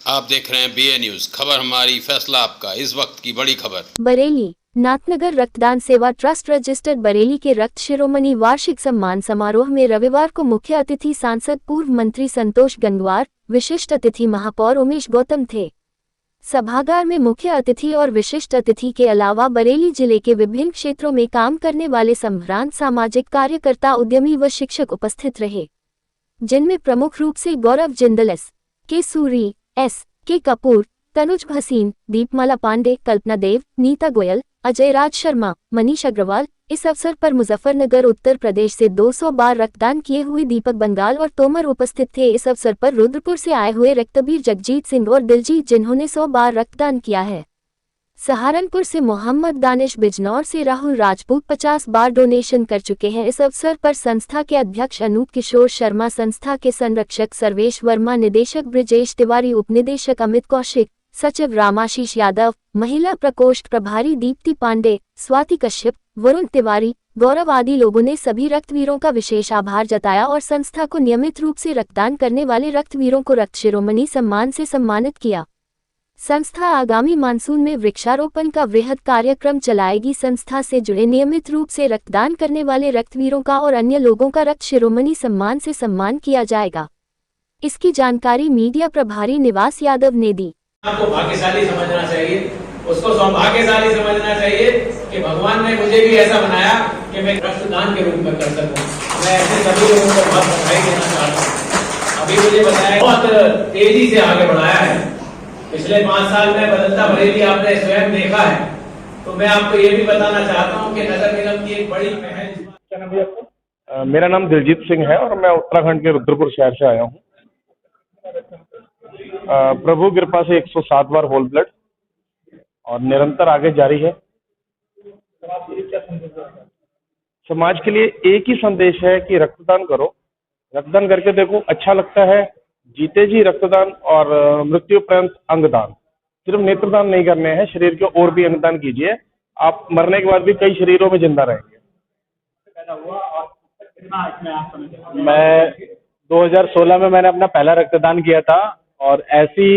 आप देख रहे हैं BA न्यूज, खबर हमारी फैसला आपका। इस वक्त की बड़ी खबर। बरेली नाथनगर रक्तदान सेवा ट्रस्ट रजिस्टर्ड बरेली के रक्त शिरोमणि वार्षिक सम्मान समारोह में रविवार को मुख्य अतिथि सांसद पूर्व मंत्री संतोष गंगवार, विशिष्ट अतिथि महापौर उमेश गौतम थे। सभागार में मुख्य अतिथि और विशिष्ट अतिथि के अलावा बरेली जिले के विभिन्न क्षेत्रों में काम करने वाले संभ्रांत सामाजिक कार्यकर्ता, उद्यमी व शिक्षक उपस्थित रहे, जिनमें प्रमुख रूप से गौरव जिंदल, के सूरी, के कपूर, तनुज भसीन, दीपमाला पांडे, कल्पना देव, नीता गोयल, अजय राज शर्मा, मनीष अग्रवाल। इस अवसर पर मुजफ्फरनगर उत्तर प्रदेश से 200 बार रक्तदान किए हुए दीपक बंगाल और तोमर उपस्थित थे। इस अवसर पर रुद्रपुर से आए हुए रक्तवीर जगजीत सिंह और दिलजीत, जिन्होंने 100 बार रक्तदान किया है। सहारनपुर से मोहम्मद दानिश, बिजनौर से राहुल राजपूत 50 बार डोनेशन कर चुके हैं। इस अवसर पर संस्था के अध्यक्ष अनूप किशोर शर्मा, संस्था के संरक्षक सर्वेश वर्मा, निदेशक ब्रिजेश तिवारी, उपनिदेशक अमित कौशिक, सचिव रामाशीष यादव, महिला प्रकोष्ठ प्रभारी दीप्ति पांडे, स्वाति कश्यप, वरुण तिवारी, गौरव आदि लोगों ने सभी रक्तवीरों का विशेष आभार जताया और संस्था को नियमित रूप से रक्तदान करने वाले रक्तवीरों को रक्त शिरोमणि सम्मान से सम्मानित किया। संस्था आगामी मानसून में वृक्षारोपण का वृहद कार्यक्रम चलाएगी। संस्था से जुड़े नियमित रूप से रक्तदान करने वाले रक्तवीरों का और अन्य लोगों का रक्त शिरोमणि सम्मान से सम्मान किया जाएगा। इसकी जानकारी मीडिया प्रभारी निवास यादव ने दी। आपको भाग्यशाली समझना चाहिए, उसको सौभाग्यशाली समझना चाहिए कि भगवान ने मुझे भी ऐसा बनाया कि मैं रक्तदान के रूप में कर सकूं। मैं ऐसे सभी लोगों को बहुत बधाई देना चाहता हूँ। अभी मुझे बताया बहुत तेजी से आगे बढ़ाया है। पिछले 5 साल में बदलता बरेली आपने स्वयं देखा है। तो मैं आपको ये भी बताना चाहता हूँ कि नगर निगम की एक बड़ी पहल। क्या नाम है आपका? मेरा नाम दिलजीत सिंह है और मैं उत्तराखंड के रुद्रपुर शहर से आया हूँ। प्रभु कृपा से 107 बार होल ब्लड और निरंतर आगे जारी है। समाज के लिए एक ही संदेश है कि रक्तदान करो, रक्तदान करके देखो, अच्छा लगता है। जीते जी रक्तदान और मृत्यु पर्यंत अंगदान। सिर्फ नेत्रदान नहीं करने हैं, शरीर के और भी अंगदान कीजिए। आप मरने के बाद भी कई शरीरों में जिंदा रहेंगे। मैं 2016 में मैंने अपना पहला रक्तदान किया था और ऐसी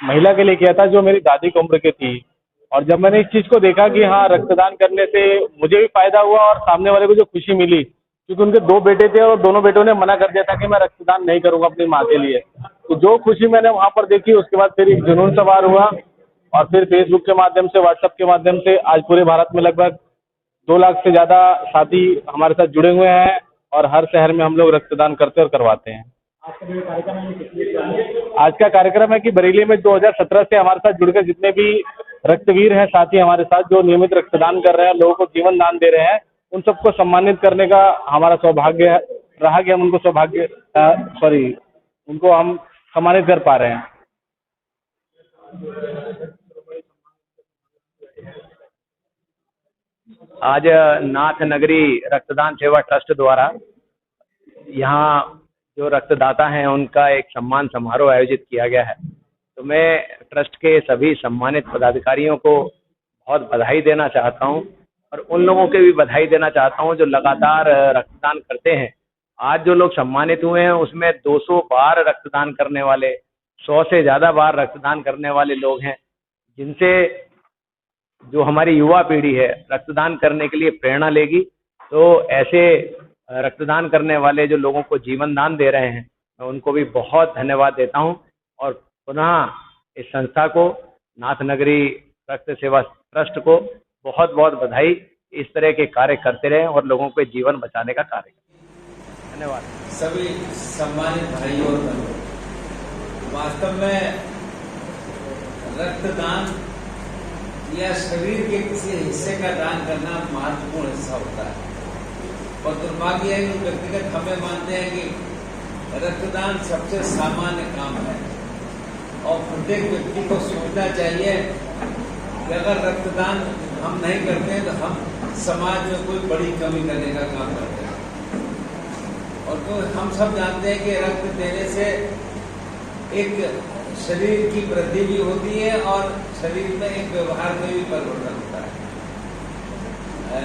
महिला के लिए किया था जो मेरी दादी की उम्र की थी। और जब मैंने इस चीज को देखा कि हाँ, रक्तदान करने से मुझे भी फायदा हुआ और सामने वाले को जो खुशी मिली, क्योंकि उनके 2 बेटे थे और दोनों बेटों ने मना कर दिया था कि मैं रक्तदान नहीं करूंगा अपनी माँ के लिए। तो जो खुशी मैंने वहां पर देखी, उसके बाद फिर एक जुनून सवार हुआ और फिर फेसबुक के माध्यम से, व्हाट्सएप के माध्यम से आज पूरे भारत में लगभग 2 लाख से ज्यादा साथी हमारे साथ जुड़े हुए हैं और हर शहर में हम लोग रक्तदान करते और करवाते हैं। आज का कार्यक्रम है कि बरेली में 2017 से हमारे साथ जुड़कर जितने भी रक्तवीर हैं, साथी हमारे साथ जो नियमित रक्तदान कर रहे हैं, लोगों को जीवन दान दे रहे हैं, उन सबको सम्मानित करने का हमारा सौभाग्य रहा कि हम उनको हम सम्मानित कर पा रहे हैं। आज नाथ नगरी रक्तदान सेवा ट्रस्ट द्वारा यहाँ जो रक्तदाता हैं उनका एक सम्मान समारोह आयोजित किया गया है। तो मैं ट्रस्ट के सभी सम्मानित पदाधिकारियों को बहुत बधाई देना चाहता हूँ और उन लोगों के भी बधाई देना चाहता हूँ जो लगातार रक्तदान करते हैं। आज जो लोग सम्मानित हुए हैं उसमें 200 बार रक्तदान करने वाले, 100 से ज़्यादा बार रक्तदान करने वाले लोग हैं, जिनसे जो हमारी युवा पीढ़ी है रक्तदान करने के लिए प्रेरणा लेगी। तो ऐसे रक्तदान करने वाले जो लोगों को जीवन दान दे रहे हैं, मैं उनको भी बहुत धन्यवाद देता हूं और पुनः इस संस्था को, नाथ नगरी रक्त सेवा ट्रस्ट को बहुत बहुत बधाई। इस तरह के कार्य करते रहें और लोगों के जीवन बचाने का कार्य करें। धन्यवाद। सभी सम्मानित भाइयों और बहनों, वास्तव में रक्तदान या शरीर के किसी हिस्से का दान करना महत्वपूर्ण हिस्सा होता है और दुर्भाग्य है कि व्यक्तिगत हमें मानते हैं कि रक्तदान सबसे सामान्य काम है और प्रत्येक व्यक्ति को सोचना चाहिए कि अगर रक्तदान हम नहीं करते हैं तो हम समाज में कोई बड़ी कमी करने का काम करते हैं। और तो हम सब जानते हैं कि रक्त देने से एक शरीर की वृद्धि भी होती है और शरीर में एक व्यवहार में भी परिवर्तन होता है।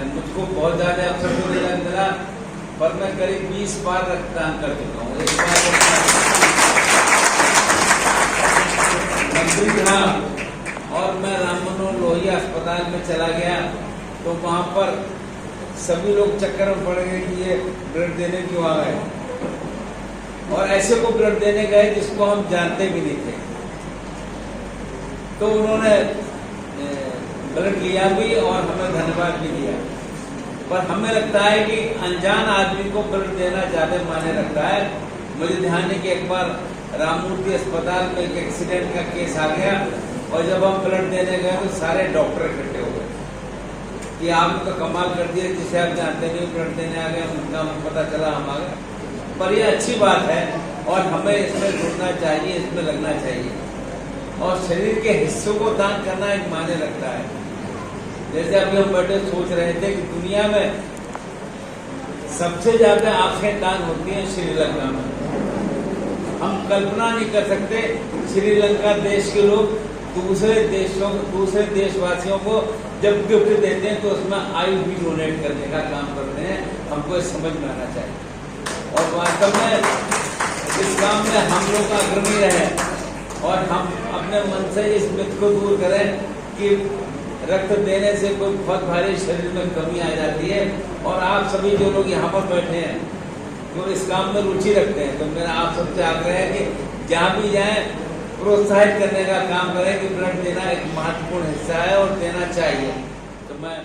मुझको बहुत ज्यादा अवसर तो नहीं मिला, पर मैं करीब 20 बार रक्तदान कर चुका हूँ। एक बार मंत्री था और मैं राम मनोहर लोहिया अस्पताल में चला गया तो वहां पर सभी लोग चक्कर में पड़ गए कि ये ब्लड देने क्यों आ गए, और ऐसे को ब्लड देने गए जिसको हम जानते भी नहीं थे। तो उन्होंने ब्लड लिया भी और हमें धन्यवाद भी दिया। पर हमें लगता है कि अनजान आदमी को ब्लड देना ज्यादा मायने रखता है। मुझे ध्यान है कि एक बार राममूर्ति अस्पताल में एक एक्सीडेंट का केस आ गया और जब हम ब्लड देने गए तो सारे डॉक्टर इकट्ठे हो गए कि आप तो कमाल कर दिए, जिसे आप जानते नहीं ब्लड देने आ गए, उनका हमें पता चला हम आ गए। पर ये अच्छी बात है और हमें इसमें जुड़ना चाहिए, इसमें लगना चाहिए और शरीर के हिस्सों को दान करना एक मायने रखता है। जैसे अभी हम बैठे सोच रहे थे कि दुनिया में सबसे ज्यादा आंखें दान होती हैं श्रीलंका में। हम कल्पना नहीं कर सकते श्रीलंका देश के लोग दूसरे देशवासियों को जब गिफ्ट देते हैं तो उसमें आयु भी डोनेट करने का काम करते हैं। हमको समझ में आना चाहिए और वास्तव में इस काम में हम लोग अग्रणी रहे और हम अपने मन से इस मिथ को दूर करें कि रक्त देने से कोई बहुत भारी शरीर में कमी आ जाती है। और आप सभी जो लोग यहाँ पर बैठे हैं जो इस काम में रुचि रखते हैं, तो मेरा आप सबसे आग्रह है कि जहाँ भी जाएं प्रोत्साहित करने का काम करें कि ब्लड देना एक महत्वपूर्ण हिस्सा है और देना चाहिए। तो मैं